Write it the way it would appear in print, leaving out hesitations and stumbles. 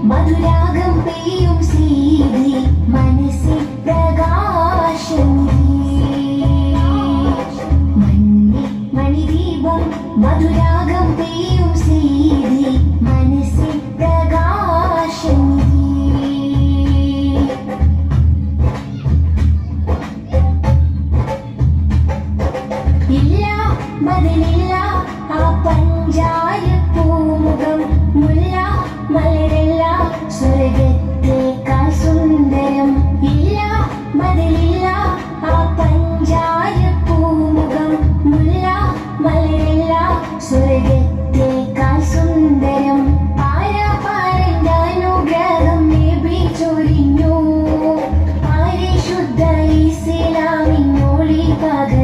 മധുരാഗം പെയ്യും സീതി മനസ്സിൽ പ്രകാശം മണിദീപം മധുരാഗം പെയ്യും സീതി മനസ്സിൽ പ്രകാശം ഇല്ല ബദലില്ല ആ പഞ്ചാര പൂമുഖം മുല്ല മലരല്ല സ്വർഗത്തേക്കാൾ സുന്ദരം ഇല്ല ബദലില്ല ആ പഞ്ചാര പൂമുഖം മുല്ല മലരല്ല സ്വർഗത്തേക്കാൾ സുന്ദരം പാരന്റെ അനുഗ്രഹം നബി ചൊരിഞ്ഞു പരിശുദ്ധ ഇസ്ലാമിനൊളി പകർന്നു